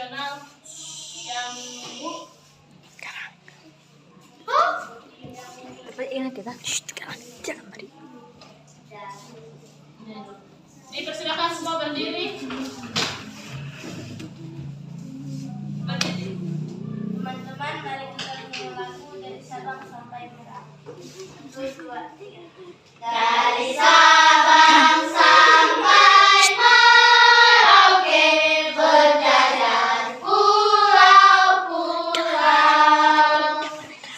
nasional yang ingat kita jangan mari. Dipersilakan semua berdiri. Teman-teman, mari kita menyanyi lagu dari Sabang sampai Merauke. 1, 2, 3. Dari Sabang sampai Merauke, berjajar pulau-pulau,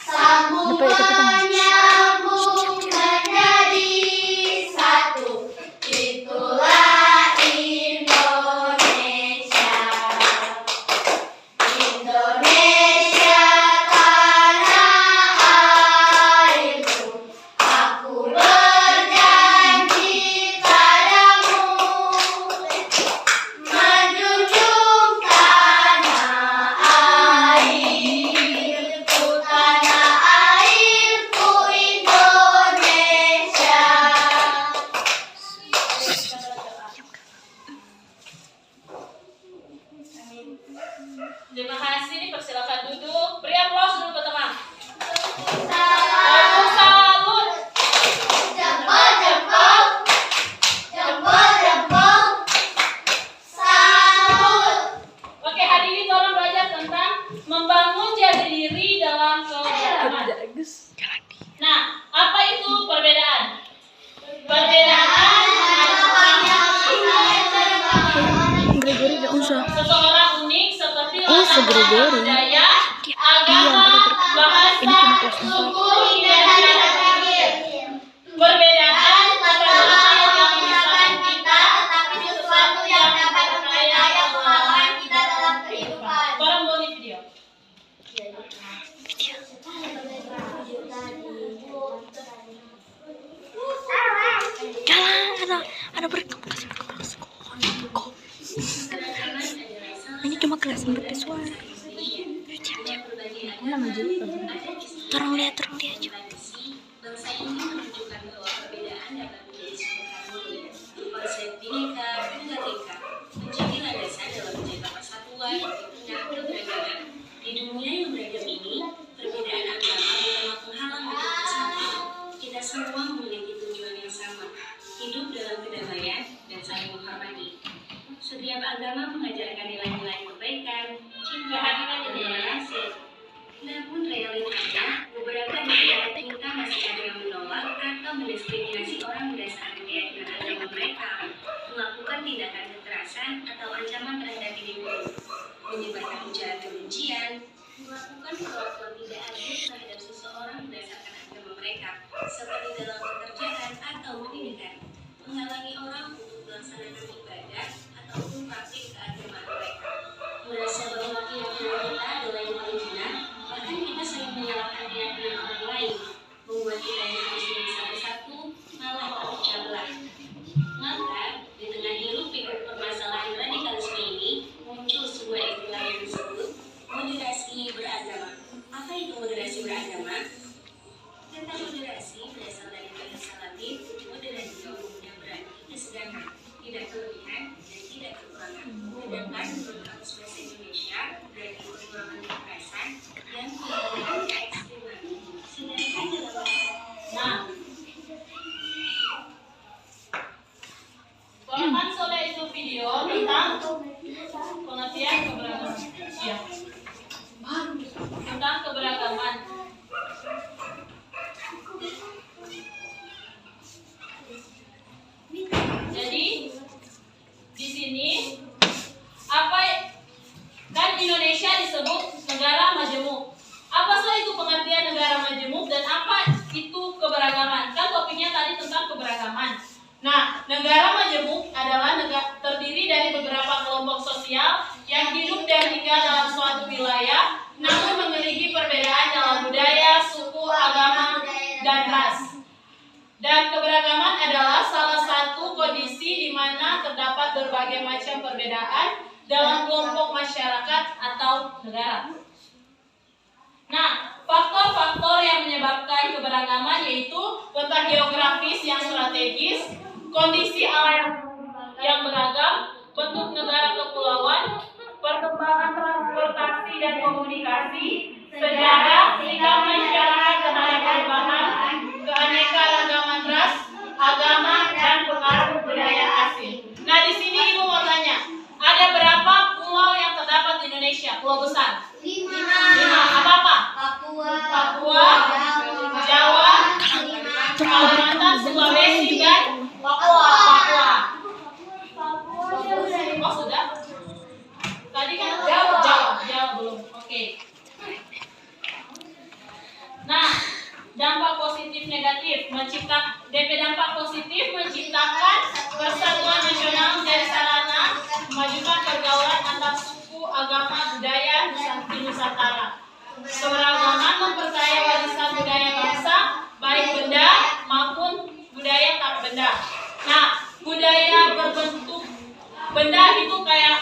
sambung menyambung menjadi satu. Itulah Indonesia. Indonesia tanah airku, aku berjanji padamu, menjunjung tanah airku Indonesia. Terima kasih, dipersilakan duduk. Beri aplaus dulu teman-teman. Salam. Salut. Jempol, jempol, jempol, salut. Oke, hari ini tolong belajar tentang membangun jati diri dalam keberagaman. Nah, apa itu perbedaan? Perbedaan Gregory gak usah. seseorang unik seperti Gregory. budaya, agama, bahasa, Ini cuma kelas 4. suku, hingga cara berpikir. Perbedaan adalah hal yang memisahkan kita, tetapi sesuatu yang dapat memperkaya pengalaman kita dalam kehidupan. Tolong boleh video. Jalan, ada berekam kasih ke sekolah. Ini cuma kelas 4 visual. Mana aja? Orang lihat aja. Bangsa ini menunjukkan bahwa perbedaan dapat menjadi sebuah harmoni. Konsep Bhinneka Tunggal Ika menjadi landasan dalam menjaga persatuan di tengah keberagaman. Di dunia yang beragam ini, perbedaan agama bukanlah penghalang untuk bersama. Kita semua memiliki tujuan yang sama, hidup dalam kedamaian dan saling menghormati. Setiap agama mengajarkan nilai-nilai kebaikan, cinta, dan toleransi. Namun realitanya, beberapa negara kita masih ada yang menolak atau mendiskriminasi orang berdasarkan keyakinan agama mereka, melakukan tindakan kekerasan atau ancaman terhadap individu, menyebarkan ujaran kebencian, melakukan perlakuan tidak adil terhadap seseorang berdasarkan agama mereka, seperti dalam pekerjaan atau pendidikan, menghalangi orang untuk melaksanakan ibadah ataupun praktik keagamaan mereka, merasa bahwa keyakinan kita adalah yang paling benar. Bahkan kita sering menyalahkan keyakinan orang lain, membuat kita yang harusnya bisa bersatu malah terpecah belah. Maka, di tengah hiruk-pikuk permasalahan radikalisme ini, muncul sebuah istilah yang disebut moderasi beragama. Apa itu moderasi beragama? Kata moderasi berasal dari bahasa Latin moderatio, yang berarti kesedaran, tidak kelebihan dan tidak kekurangan. Sedangkan menurut kamus bahasa Indonesia berarti kekurangan kekerasan dan kekurangan keekstriman. Sedangkan dalam bahasa Tolong sore itu video tentang pengertian keberagaman. Ya. Tentang keberagaman. Jadi di sini apa kan Indonesia disebut negara majemuk. Apa sih itu pengertian negara majemuk dan apa itu keberagaman? Kan topiknya tadi tentang keberagaman. Nah, negara majemuk adalah terdiri dari beberapa kelompok sosial yang hidup dan tinggal dalam suatu wilayah, namun memiliki perbedaan dalam budaya, suku, agama, dan ras. Dan keberagaman adalah salah satu kondisi di mana terdapat berbagai macam perbedaan dalam kelompok masyarakat atau negara. Nah, faktor-faktor yang menyebabkan keberagaman yaitu letak geografis yang strategis, kondisi alam yang beragam, bentuk negara kepulauan, perkembangan transportasi dan komunikasi, sejarah, sikap masyarakat terhadap perubahan, keanekaragaman ras, agama, dan pengaruh budaya asing. Nah, di sini Ibu mau tanya, ada berapa pulau yang terdapat di Indonesia? Pulau besar? 5. Apa-apa? Papua, Jawa, Kalimantan, Sulawesi, dan Papua. Oh, sudah? Tadi kan Jawa belum. Oke. Nah, dampak positif negatif DP dampak positif menciptakan persatuan nasional menjadi sarana memajukan pergaulan antar suku, agama, budaya di Nusantara. Keberagaman memperkaya warisan budaya bangsa, baik benda maupun budaya tak benda. Nah, budaya berbentuk benda itu kayak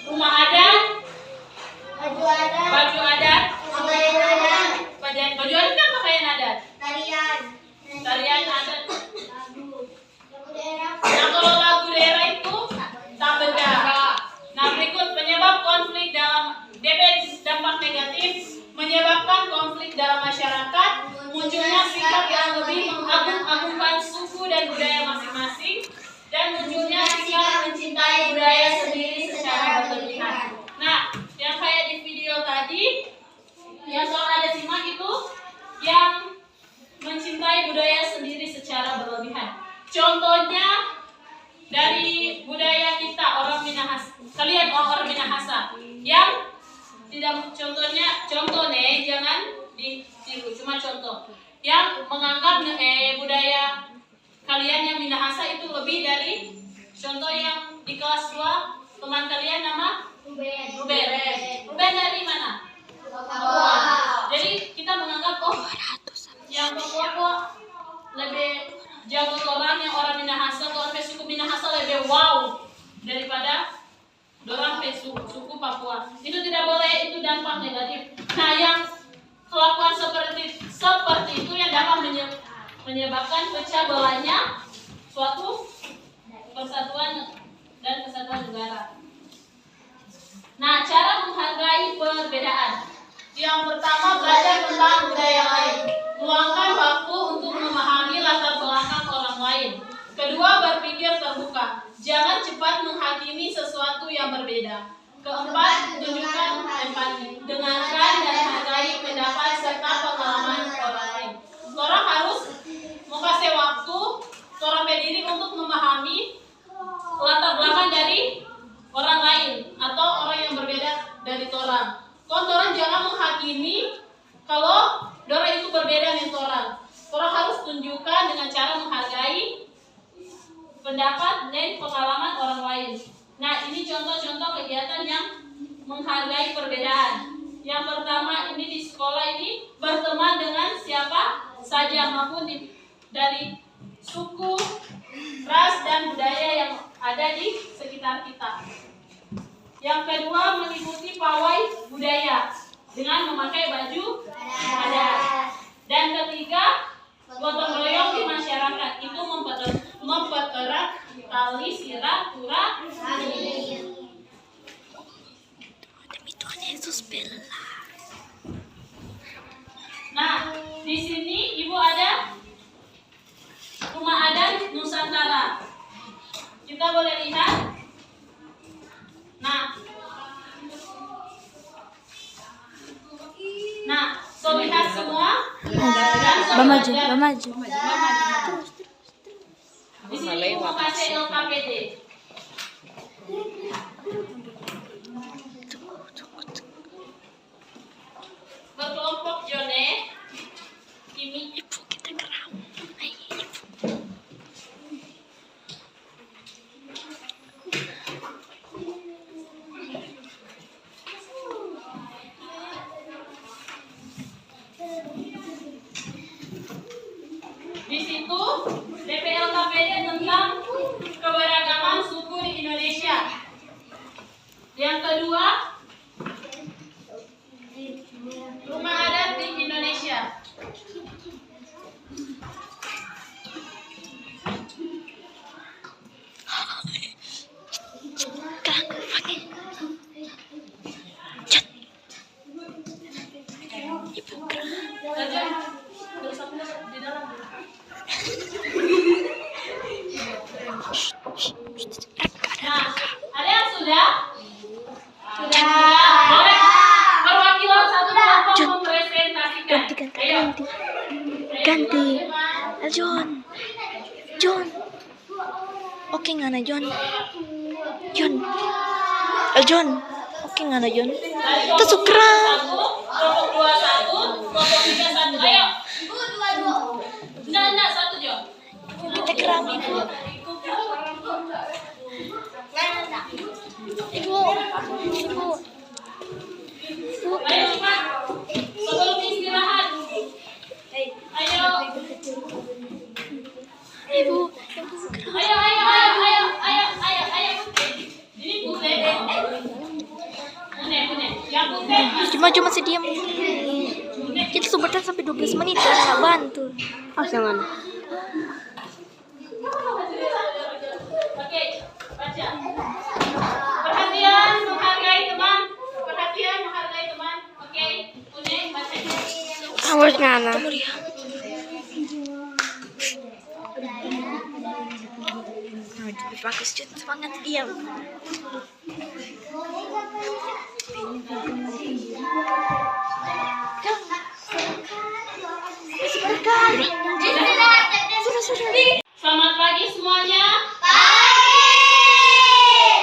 rumah adat, baju adat, baju adat kan pakaian adat, tarian adat. Nah, kalau lagu daerah itu tak benda. Nah, berikut penyebab konflik dalam DP dampak negatif menyebabkan konflik dalam masyarakat, munculnya sikap yang lebih mengagung-agungkan suku dan budaya masing-masing, dan munculnya sikap mencintai budaya sendiri secara berlebihan. Nah, yang kayak di video tadi, yang kalau ada simak itu, yang mencintai budaya sendiri secara berlebihan. Contohnya dari budaya kita orang Minahasa, kalian orang Minahasa, yang tidak contoh nih, jangan ditiru, cuma contoh yang menganggap budaya kalian yang Minahasa itu lebih dari contoh yang di kelas 2 teman kalian nama Ruben dari mana? Papua. Jadi kita menganggap yang Papua kok lebih jago orang yang orang Minahasa, orang suku Minahasa lebih wow daripada dorang suku Papua. Itu tidak boleh, itu dampak negatif. Nah, yang kelakuan seperti itu yang dapat menyebabkan pecah belahnya suatu persatuan dan kesatuan negara. Nah, cara menghargai perbedaan. Yang pertama, belajar tentang budaya lain. Luangkan waktu untuk memahami latar belakang orang lain. Kedua, berpikir terbuka. Jangan cepat menghakimi sesuatu yang berbeda. Keempat, tunjukkan empati. Dengarkan dan hargai pendapat serta pengalaman orang lain. Orang harus kasih waktu orang berdiri untuk memahami latar belakang dari orang lain atau orang yang berbeda dari orang. Orang jangan menghakimi kalau orang itu berbeda dengan orang. Orang harus tunjukkan dengan cara menghargai pendapat dan pengalaman orang lain. Nah, ini contoh-contoh kegiatan yang menghargai perbedaan. Yang pertama, ini di sekolah ini berteman dengan siapa saja maupun dari suku, ras, dan budaya yang ada di sekitar kita. Yang kedua, mengikuti pawai budaya dengan memakai baju adat. Dan ketiga, gotong royong di masyarakat itu mempererat tali silaturahmi. Demi Tuhan Yesus bela. Nah, di sini Ibu ada rumah adat Nusantara. Kita boleh lihat. Nah, so lihat semua. Bamaju. Di sini Ibu kasih LKPD. Berkelompok Jone, Kimi, Ibu kita geram. Ibu. Di situ DPLKPD tentang keberagaman suku di Indonesia. Yang kedua, rumah adat di Indonesia. ganti. Ganti. John. John. Oke nga na, John. John. John. Oke nga na, John. Ito sukra. Kelompok 2 1, kelompok 3 1. Ayo. Enggak, 1 Jo. Kita keram, Ibu. Ibu. Ibu. Ibu. Ayo cepat. Sebelum istirahat. Ayo. Ibu. Ibu keram. Ayo. Ini putih. Punya. Yang putih. Cuma masih diam. Kita sebentar sampai 12 menit kan nggak bantu. Jangan. Oke, baca. Perhatian, menghargai teman. Oke, Unik, baca. Awas ngana. Kamu lihat. Bagus, Jun. Semangat diam. Selamat pagi semuanya.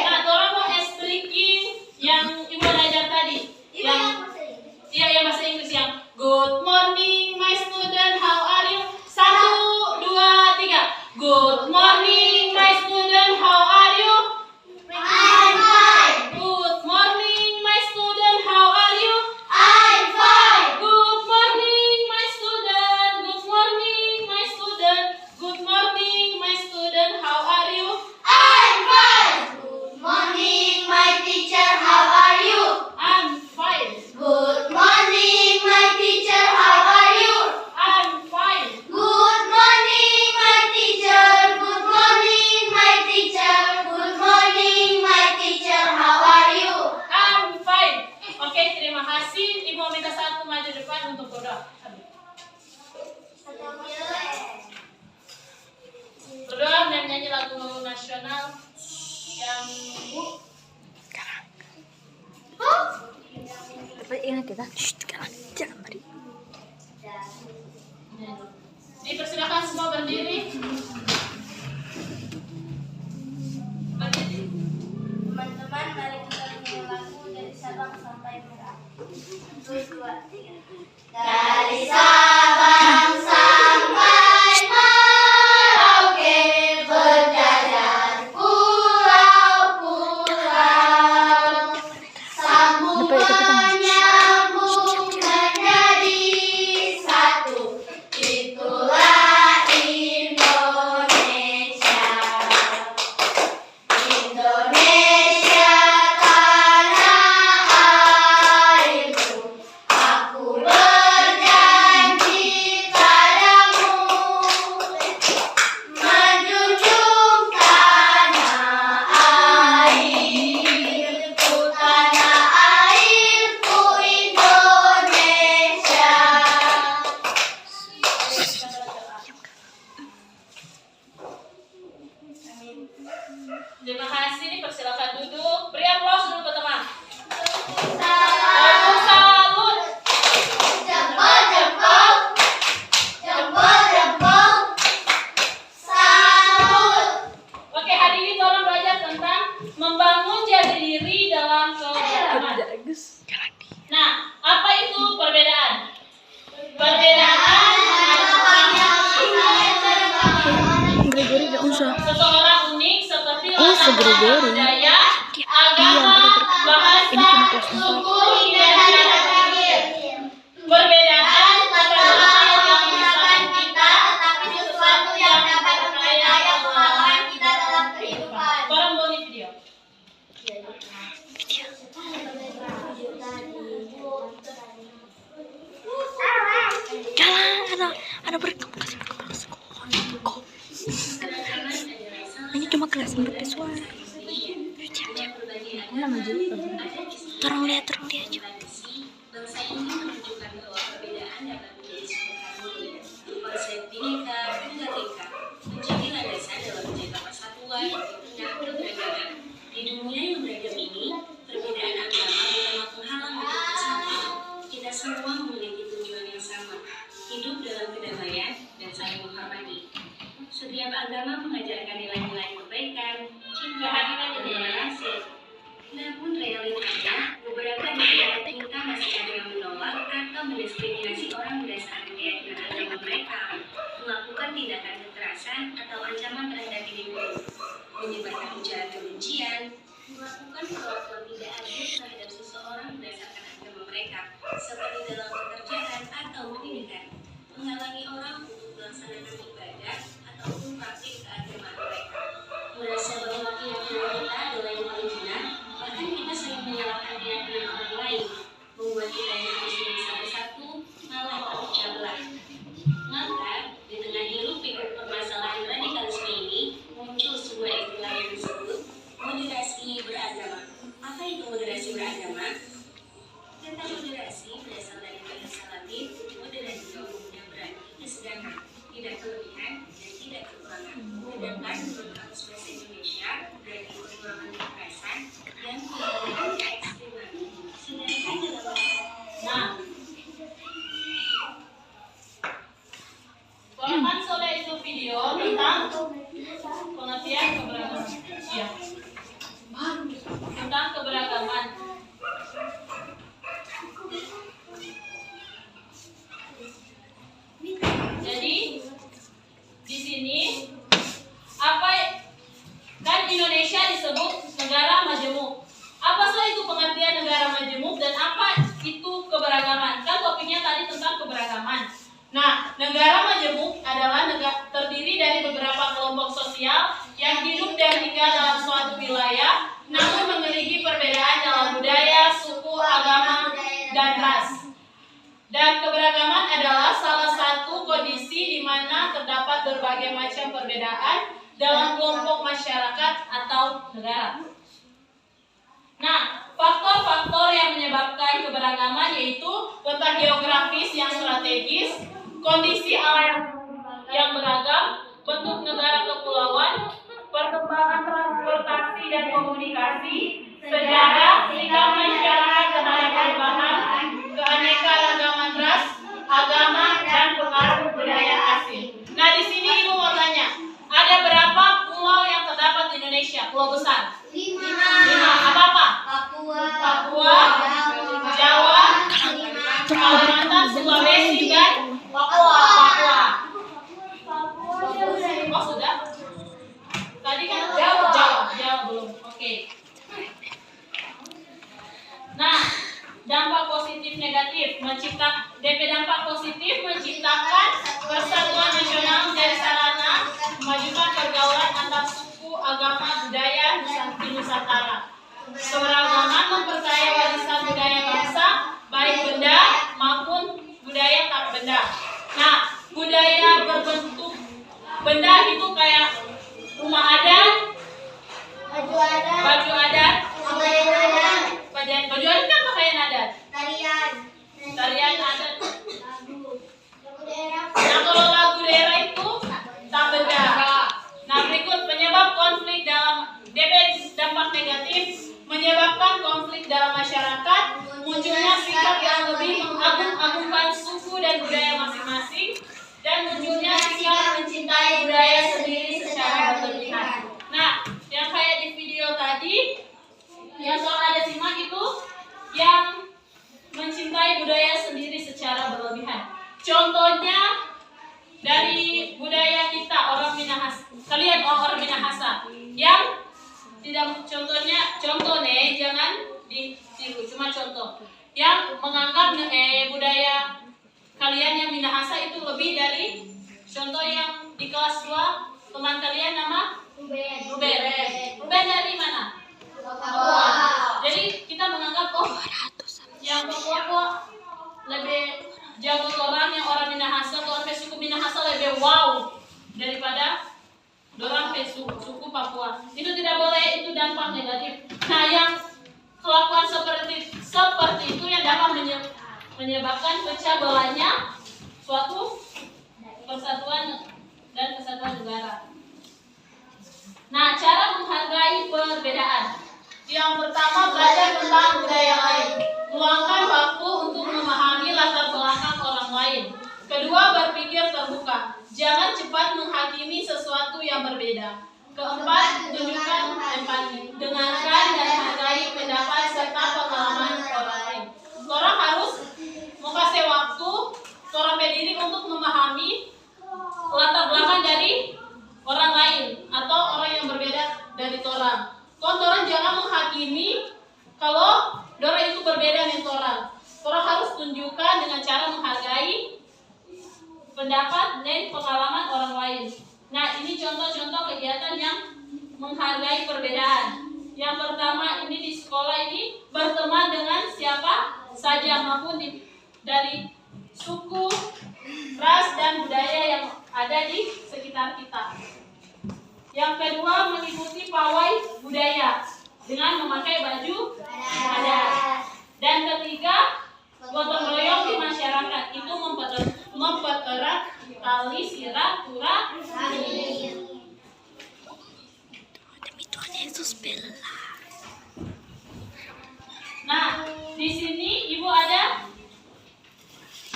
Nah, orang mau speaking yang Ibu ajar tadi. Yang bahasa Inggris yang good morning my student, how are you? 1, 2, 3. Good morning my student, how are you? I'm fine. Good morning my student, how are you? I'm fine. Good morning my student. Good morning my student. Good morning my student, how are you? I'm fine. Good morning, my teacher. How are you? I'm fine. Good morning, my teacher. How are you? I'm fine. Good morning, my teacher. Good morning, my teacher. Good morning, my teacher. How are you? I'm fine. Oke, terima kasih. Ibu mau minta satu maju depan untuk berdoa. Berdoa dan nyanyi lagu nasional yang Tapi ingat kita. Jangan mari. dipersilakan semua berdiri. Teman-teman, mari kita nyanyi lagu dari Sabang sampai Merauke. 1, 2, 3. Dari Sabang sampai Merauke, berjajar pulau-pulau, sambungannya menjadi satu. Itulah Indonesia. Indonesia tanah airku, aku berjanji padamu, menjunjung tanah airku Indonesia. Terima kasih. Dipersilakan duduk. Beri aplaus dulu teman. Salam. Salut. Jempol, salut. Oke, hari ini tolong belajar tentang membangun jati diri dalam keberagaman. Nah, apa itu perbedaan? Perbedaan Gregory gak usah. seseorang unik seperti Oh, latar belakang Gregory. budaya, Iya, agama, bahasa, Ini cuma kelas suku, hingga cara berpikir. Perbedaan bukanlah hal yang memisahkan kita, tetapi sesuatu yang dapat memperkaya pengalaman kita dalam kehidupan. Orang boleh video. Jalan, ada berkam kasih berkam sekolah. Kok? Ini cuma kelas bervisual. Diam. Mana maju? Tolong lihat aja. Bangsa ini menunjukkan bahwa perbedaan dapat menjadi sumber harmoni. Konsep Bhinneka Tunggal Ika menjadi landasan dalam menjaga persatuan di tengah keberagaman. Di dunia yang beragam ini, perbedaan agama bukanlah penghalang untuk bersatu. Kita semua memiliki tujuan yang sama, perdamaian dan saling menghormati. Setiap agama mengajarkan nilai-nilai kebaikan, cinta, dan toleransi. Namun realitanya, beberapa di antara kita masih ada yang menolak atau mendiskriminasi orang berdasarkan keyakinan agama mereka, melakukan tindakan kekerasan atau ancaman terhadap individu, menyebarkan ujaran kebencian, melakukan perlakuan tidak adil terhadap seseorang berdasarkan agama mereka, seperti dalam pekerjaan atau pendidikan, menghalangi orang untuk melaksanakan ibadah ataupun praktik keagamaan mereka. Merasa bahwa keyakinan kita adalah yang paling benar, bahkan kita sering menyalahkan keyakinan orang lain, membuat kita yang harusnya bisa bersatu malah terpecah belah. Maka, di tengah hiruk pikuk permasalahan radikalisme ini, muncul sebuah istilah yang disebut moderasi beragama. Apa itu moderasi beragama? Kata moderasi berasal dari bahasa Latin moderatio, yang berarti kesederhanaan, tidak kelebihan dan tidak kekurangan. Sedangkan menurut kamus bahasa Indonesia berarti pengurangan kekerasan dan pengurangan keekstriman. Sedangkan dalam bahasa Kan sore itu video tentang pengertian keberagaman. Ya. Tentang keberagaman. Jadi di sini apa kan Indonesia disebut negara majemuk. Apa sih itu pengertian negara majemuk dan apa itu keberagaman? Kan topiknya tadi tentang keberagaman. Nah, negara majemuk adalah negara terdiri dari beberapa kelompok sosial yang hidup dan tinggal dalam suatu wilayah, namun memiliki perbedaan dalam budaya, suku, agama, dan ras. Dan keberagaman adalah salah satu kondisi di mana terdapat berbagai macam perbedaan dalam kelompok masyarakat atau negara. Nah, faktor-faktor yang menyebabkan keberagaman yaitu letak geografis yang strategis, kondisi alam yang beragam, bentuk negara kepulauan, perkembangan transportasi dan komunikasi, sejarah, sikap masyarakat terhadap perubahan, keanekaragaman ras, agama, dan pengaruh budaya asing. Nah, di sini Ibu mau tanya, ada berapa pulau yang terdapat di Indonesia? Pulau besar? 5. Apa-apa? Papua, Jawa, Kalimantan, Sulawesi, dan Papua. Oh, sudah? Tadi kan Jawa belum. Oke. Nah, dampak positif negatif DP dampak positif menciptakan persatuan nasional menjadi sarana memajukan pergaulan antar suku, agama, budaya di Nusantara. Keberagaman memperkaya warisan budaya bangsa, baik benda maupun budaya tak benda. Nah, budaya berbentuk benda itu kayak rumah adat, baju adat, baju adat kan pakaian adat, tarian adat. Nah, kalau lagu daerah itu tak benda. Nah, berikut penyebab konflik dalam DP dampak negatif menyebabkan konflik dalam masyarakat, munculnya sikap yang lebih mengagung-agungkan suku dan budaya masing-masing, dan munculnya sikap mencintai budaya sendiri secara berlebihan. Nah, yang kayak di video tadi, yang soal ada simak itu yang mencintai budaya sendiri secara berlebihan. Contohnya dari budaya kita orang Minahasa, kalian orang Minahasa yang tidak contoh nih, jangan ditiru, cuma contoh yang menganggap budaya kalian yang Minahasa itu lebih dari contoh yang di kelas 2 teman kalian nama Ruben dari mana? Papua. Jadi kita menganggap yang Papua kok lebih jago orang yang orang Minahasa, orang suku Minahasa lebih wow daripada orang suku Papua. Itu tidak boleh, itu dampak negatif. Nah, yang kelakuan seperti itu yang dapat menyebabkan pecah belahnya suatu persatuan dan kesatuan negara. Nah, cara menghargai perbedaan. Yang pertama, belajar tentang budaya lain. Luangkan waktu untuk memahami latar belakang orang lain. Kedua, berpikir jangan cepat menghakimi sesuatu yang berbeda. Keempat, tunjukkan empati. Dengarkan dan hargai pendapat serta pengalaman orang lain. Orang harus kasih waktu, orang berdiri untuk memahami latar belakang dari orang lain atau orang yang berbeda dari orang. Orang jangan menghakimi kalau orang itu berbeda dengan orang. Orang harus tunjukkan dengan cara menghargai pendapat dan pengalaman orang lain. Nah, ini contoh-contoh kegiatan yang menghargai perbedaan. Yang pertama, ini di sekolah ini berteman dengan siapa saja maupun dari suku, ras, dan budaya yang ada di sekitar kita. Yang kedua, mengikuti pawai budaya dengan memakai baju adat. Dan ketiga, gotong royong di masyarakat itu mempererat tali silaturahmi. Demi Tuhan Yesus bela. Nah, di sini Ibu ada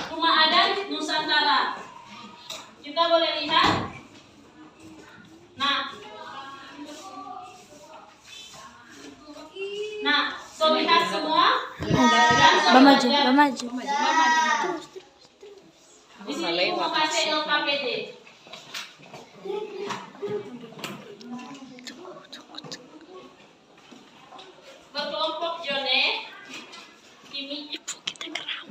rumah adat Nusantara. Kita boleh lihat. Nah, so lihat semua. Bamaju. Di sini Ibu kasih LKPD. Berkelompok Jone, Kimi. Ibu kita geram.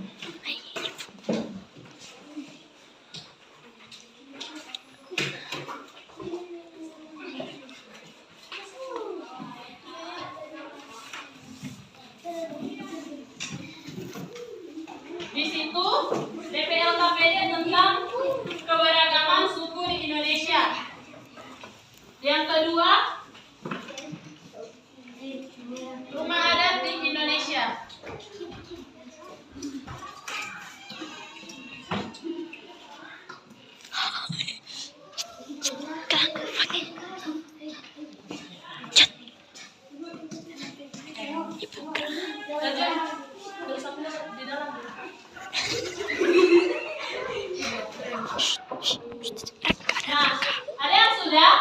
Di situ DPLKPD tentang keberagaman suku di Indonesia. Yang kedua, rumah adat di Indonesia. Nah, ada yang sudah?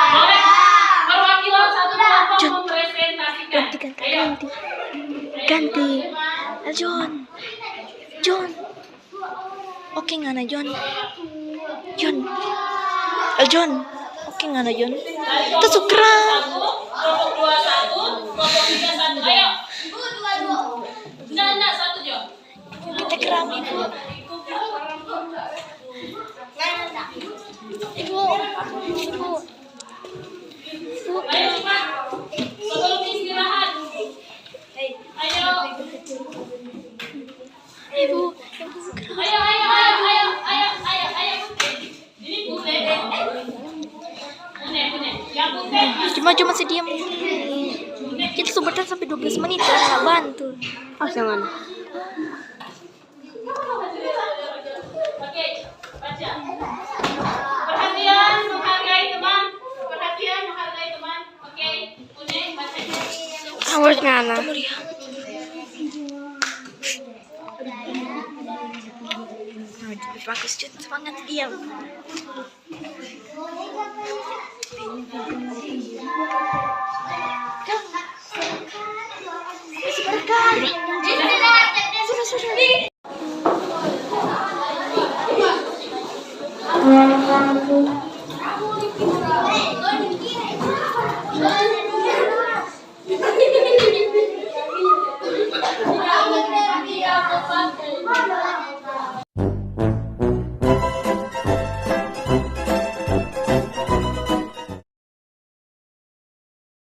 Boleh perwakilan satu kelompok mempresentasikan. Ganti. John. Oke nggak na John? John. Oke nggak na John? Kita sukra. Kelompok 2 1, kelompok 3 1. Ayo. Enggak, satu Jo. Kita geram Ibu. Ayo cepat. Sebelum istirahat. Ayo. Ibu. Ayo. Ini putih. Yang putih. Cuma masih diam. Kita sudah bertahan sampai 12 menit kan nggak bantu. Jangan. Oke, baca. Perhatian menghargai teman. Oke, Une baca. Harus ngana. Bagus, semangat diam. Masih berkah.